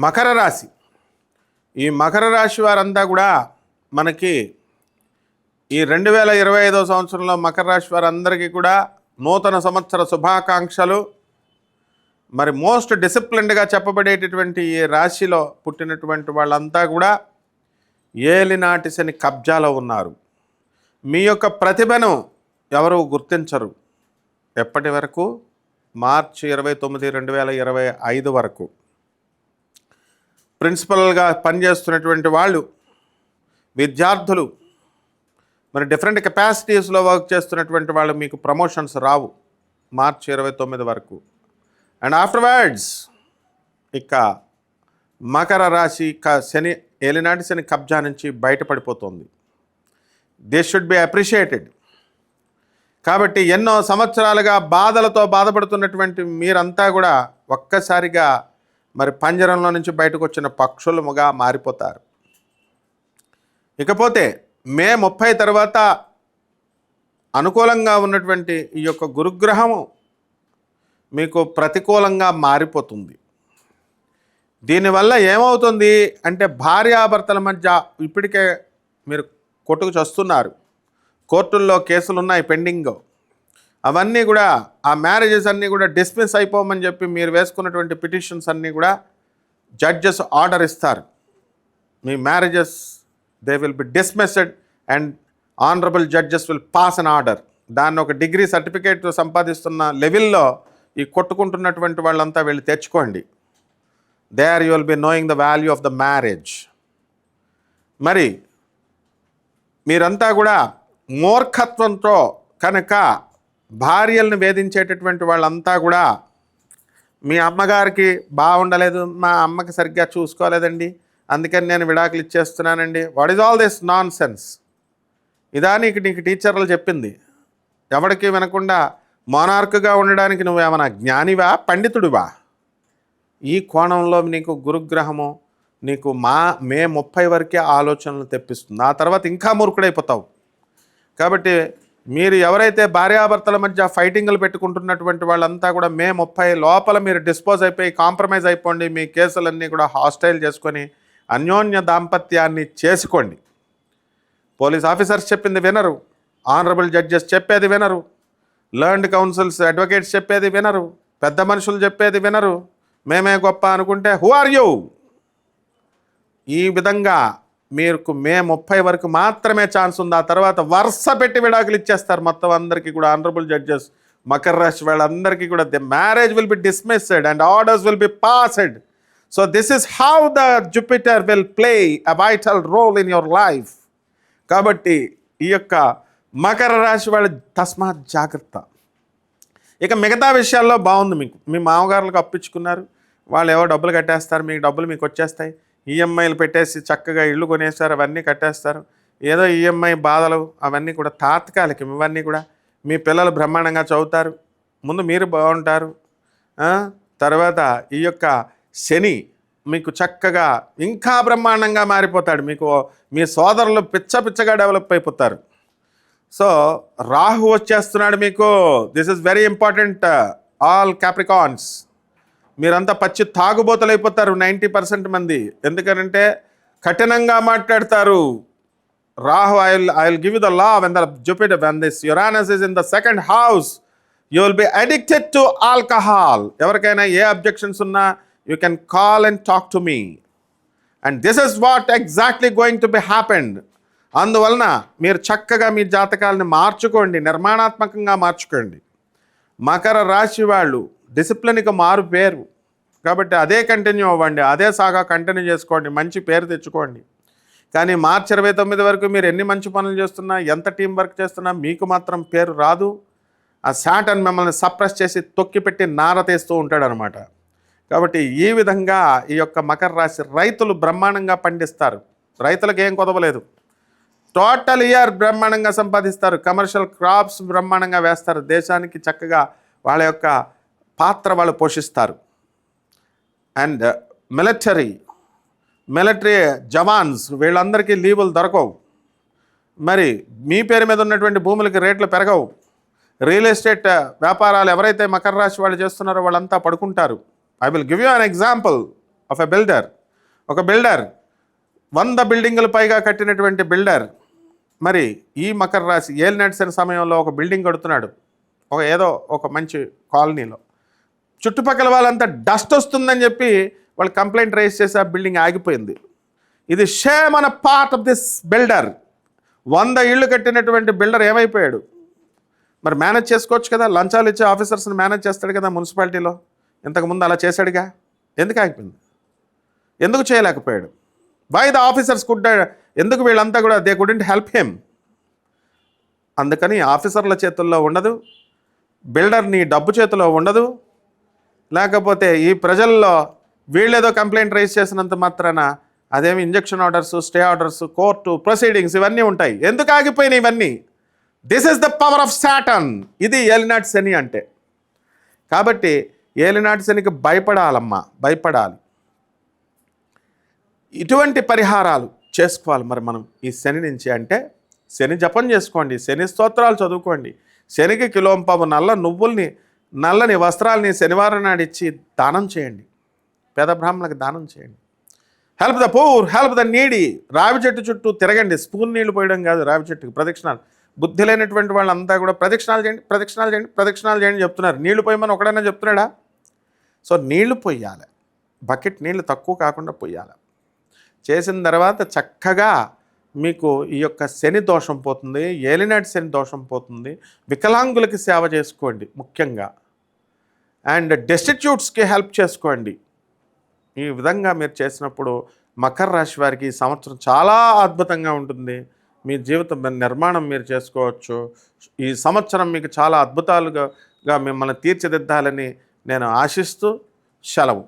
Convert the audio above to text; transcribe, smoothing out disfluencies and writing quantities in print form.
మకర రాశి. ఈ మకర రాశి వారంతా కూడా మనకి ఈ 2025 సంవత్సరంలో మకర రాశి వారందరికీ కూడా నూతన సంవత్సర శుభాకాంక్షలు. మరి మోస్ట్ డిసిప్లిన్డ్గా చెప్పబడేటటువంటి ఈ రాశిలో పుట్టినటువంటి వాళ్ళంతా కూడా ఏలినాటి శని కబ్జాలో ఉన్నారు. మీ యొక్క ప్రతిభను ఎవరు గుర్తించరు. ఎప్పటి వరకు? మార్చి 29, 2025 వరకు. ప్రిన్సిపల్గా పనిచేస్తున్నటువంటి వాళ్ళు, విద్యార్థులు, మరి డిఫరెంట్ కెపాసిటీస్లో వర్క్ చేస్తున్నటువంటి వాళ్ళు మీకు ప్రమోషన్స్ రావు మార్చి 29 వరకు. అండ్ ఆఫ్టర్వర్డ్స్ ఇక మకర రాశి శని ఏలినాటి శని కబ్జా నుంచి బయటపడిపోతుంది. This should be appreciated. కాబట్టి ఎన్నో సంవత్సరాలుగా బాధలతో బాధపడుతున్నటువంటి మీరంతా కూడా ఒక్కసారిగా మరి పంజరంలో నుంచి బయటకు వచ్చిన పక్షులుగా మారిపోతారు. ఇకపోతే మే 30 తర్వాత అనుకూలంగా ఉన్నటువంటి ఈ యొక్క గురుగ్రహము మీకు ప్రతికూలంగా మారిపోతుంది. దీనివల్ల ఏమవుతుంది అంటే భార్యాభర్తల మధ్య ఇప్పటికే మీరు కొట్టుకు చస్తున్నారు. కోర్టుల్లో కేసులు ఉన్నాయి పెండింగ్. అవన్నీ కూడా ఆ మ్యారేజెస్ అన్నీ కూడా డిస్మిస్ అయిపోమని చెప్పి మీరు వేసుకున్నటువంటి పిటిషన్స్ అన్నీ కూడా జడ్జెస్ ఆర్డర్ ఇస్తారు. మీ marriages they will be dismissed and honourable judges will pass an order. దాన్ని ఒక డిగ్రీ సర్టిఫికేట్ సంపాదిస్తున్న లెవెల్లో ఈ కొట్టుకుంటున్నటువంటి వాళ్ళంతా వెళ్ళి తెచ్చుకోండి. There you will be knowing the value of the marriage. మరి మీరంతా కూడా మూర్ఖత్వంతో కనుక భార్యలను వేధించేటటువంటి వాళ్ళంతా కూడా మీ అమ్మగారికి బాగుండలేదు, మా అమ్మకి సరిగ్గా చూసుకోలేదండి, అందుకని నేను విడాకులు ఇచ్చేస్తున్నానండి. What is all this nonsense? ఇదా నీకు టీచర్లు చెప్పింది? ఎవరికి వినకుండా మోనార్క్గా ఉండడానికి నువ్వేమన్నా జ్ఞానివా, పండితుడివా? ఈ కోణంలో నీకు గురుగ్రహము నీకు మే 30 వరకే ఆలోచనలు తెప్పిస్తుంది. ఆ తర్వాత ఇంకా మూర్ఖుడైపోతావు. కాబట్టి మీరు ఎవరైతే భార్యాభర్తల మధ్య ఫైటింగ్లు పెట్టుకుంటున్నటువంటి వాళ్ళంతా కూడా మే 30 లోపల మీరు డిస్పోజ్ అయిపోయి కాంప్రమైజ్ అయిపోండి. మీ కేసులన్నీ కూడా హాస్టైల్ చేసుకొని అన్యోన్య దాంపత్యాన్ని చేసుకోండి. పోలీస్ ఆఫీసర్స్ చెప్పింది వినరు, ఆనరబుల్ జడ్జెస్ చెప్పేది వినరు, లర్న్డ్ కౌన్సిల్స్ అడ్వకేట్స్ చెప్పేది వినరు, పెద్ద మనుషులు చెప్పేది వినరు. మేమే గొప్ప అనుకుంటే హూ ఆర్ యూ? ఈ విధంగా మీకు మే 30 వరకు మాత్రమే ఛాన్స్ ఉంది. ఆ తర్వాత వరుస పెట్టి విడాకులు ఇచ్చేస్తారు మొత్తం అందరికీ కూడా. ఆనరబుల్ జడ్జెస్ మకర రాశి వాళ్ళందరికీ కూడా the marriage will be dismissed and orders will be passed. So this is how the Jupiter will play a vital role in your life. కాబట్టి ఈ యొక్క మకర రాశి వాళ్ళు తస్మాత్ జాగ్రత్త. ఇక మిగతా విషయాల్లో బాగుంది. మీకు మీ మామగారులకు అప్పించుకున్నారు, వాళ్ళు ఏవో డబ్బులు కట్టేస్తారు, మీకు డబ్బులు మీకు వచ్చేస్తాయి. ఈఎంఐలు పెట్టేసి చక్కగా ఇళ్ళు కొనేస్తారు, అవన్నీ కట్టేస్తారు. ఏదో ఈఎంఐ బాధలు అవన్నీ కూడా తాత్కాలికం. ఇవన్నీ కూడా మీ పిల్లలు బ్రహ్మాండంగా చదువుతారు, ముందు మీరు బాగుంటారు. తర్వాత ఈ యొక్క శని మీకు చక్కగా ఇంకా బ్రహ్మాండంగా మారిపోతాడు. మీకు మీ సోదరులు పిచ్చగా డెవలప్ అయిపోతారు. సో రాహు వచ్చేస్తున్నాడు మీకు. This is very important. All Capricorns మీరంతా పచ్చి తాగుబోతలు అయిపోతారు 90% మంది. ఎందుకనంటే కఠినంగా మాట్లాడతారు. Rahu I will give you the law when the Jupiter when this Uranus is in the second house you will be addicted to alcohol. ఎవరికైనా ఏ అబ్జెక్షన్స్ ఉన్నా you can call and talk to me and this is what exactly going to be happened. అందువలన మీరు చక్కగా మీ జాతకాలను మార్చుకోండి, నిర్మాణాత్మకంగా మార్చుకోండి. మకర రాశి వాళ్ళు డిసిప్లిన్కి మారు పేరు. కాబట్టి అదే కంటిన్యూ అవ్వండి, అదే సాగా కంటిన్యూ చేసుకోండి, మంచి పేరు తెచ్చుకోండి. కానీ మార్చి 29 వరకు మీరు ఎన్ని మంచి పనులు చేస్తున్నా, ఎంత టీం వర్క్ చేస్తున్నా మీకు మాత్రం పేరు రాదు. ఆ శాటన్ మిమ్మల్ని సప్రెస్ చేసి తొక్కిపెట్టి నారతేస్తూ ఉంటాడు అనమాట. కాబట్టి ఈ విధంగా ఈ యొక్క మకర రాశి రైతులు బ్రహ్మాండంగా పండిస్తారు. రైతులకు ఏం కొదవలేదు. టోటల్ ఇయర్ బ్రహ్మాండంగా సంపాదిస్తారు. కమర్షియల్ క్రాప్స్ బ్రహ్మాండంగా వేస్తారు. దేశానికి చక్కగా వాళ్ళ యొక్క పాత్ర వాళ్ళు పోషిస్తారు. అండ్ మిలిటరీ జవాన్స్ వీళ్ళందరికీ లీవులు దొరకవు. మరి మీ పేరు మీద ఉన్నటువంటి భూములకి రేట్లు పెరగవు. రియల్ ఎస్టేట్ వ్యాపారాలు ఎవరైతే మకర రాశి వాళ్ళు చేస్తున్నారో వాళ్ళంతా పడుకుంటారు. I will give you an example. Of a builder. ఒక బిల్డర్ 100 బిల్డింగులు పైగా కట్టినటువంటి బిల్డర్ మరి ఈ మకర రాశి ఏలినాటి శని సమయంలో ఒక బిల్డింగ్ కడుతున్నాడు, ఏదో ఒక మంచి కాలనీలో. చుట్టుపక్కల వాళ్ళంతా డస్ట్ వస్తుందని చెప్పి వాళ్ళు కంప్లైంట్ రైజ్ చేసి ఆ బిల్డింగ్ ఆగిపోయింది. ఇది shame an part of this builder. 100 ఇళ్ళు కట్టినటువంటి బిల్డర్ ఏమైపోయాడు? మరి మేనేజ్ చేసుకోవచ్చు కదా, లంచాలు ఇచ్చే ఆఫీసర్స్ని మేనేజ్ చేస్తాడు కదా మున్సిపాలిటీలో. ఇంతకుముందు అలా చేశాడుగా, ఎందుకు ఆగిపోయింది? ఎందుకు చేయలేకపోయాడు? వై ద ఆఫీసర్స్ కుడ్, ఎందుకు వీళ్ళంతా కూడా దే కుడెంట్ హెల్ప్ హిమ్? అందుకని ఆఫీసర్ల చేతుల్లో ఉండదు, బిల్డర్ నీ డబ్బు చేతిలో ఉండదు, లేకపోతే ఈ ప్రజల్లో వీళ్ళేదో కంప్లైంట్ రైజ్ చేసినంత మాత్రాన అదేమి injection orders, stay orders, court proceedings ఇవన్నీ ఉంటాయి. ఎందుకు ఆగిపోయినాయి ఇవన్నీ? This is the power of Saturn. ఇది ఏలినాటి శని అంటే. కాబట్టి ఏలినాటి శనికి భయపడాలమ్మా, భయపడాలి. ఇటువంటి పరిహారాలు చేసుకోవాలి మరి మనం ఈ శని నుంచి. అంటే శని జపం చేసుకోండి, శని స్తోత్రాలు చదువుకోండి, శనికి కిలోంపావు నల్లని వస్త్రాలని శనివారం నాడు ఇచ్చి దానం చేయండి, పేద బ్రాహ్మణులకు దానం చేయండి. Help the poor, help the needy. రావి చెట్టు చుట్టూ తిరగండి, స్పూన్ నీళ్లు పోయడం కాదు, రావి చెట్టుకి ప్రదక్షిణాలు. బుద్ధి లేనటువంటి వాళ్ళంతా కూడా ప్రదక్షిణాలు చేయండి, ప్రదక్షిణాలు చేయండి, ప్రదక్షిణాలు చేయండి చెప్తున్నారు. నీళ్లు పోయమని ఒకడైనా చెప్తున్నాడా? సో నీళ్లు పొయ్యాలి, బకెట్ నీళ్లు తక్కువ కాకుండా పొయ్యాలి. చేసిన తర్వాత చక్కగా మీకు ఈ యొక్క శని దోషం పోతుంది, ఏలినాటి శని దోషం పోతుంది. వికలాంగులకి సేవ చేసుకోండి ముఖ్యంగా, అండ్ డెస్టిట్యూట్స్కి హెల్ప్ చేసుకోండి. ఈ విధంగా మీరు చేసినప్పుడు మకర రాశి వారికి ఈ సంవత్సరం చాలా అద్భుతంగా ఉంటుంది. మీ జీవిత నిర్మాణం మీరు చేసుకోవచ్చు. ఈ సంవత్సరం మీకు చాలా అద్భుతాలుగా మిమ్మల్ని తీర్చిదిద్దాలని నేను ఆశిస్తూ సెలవు.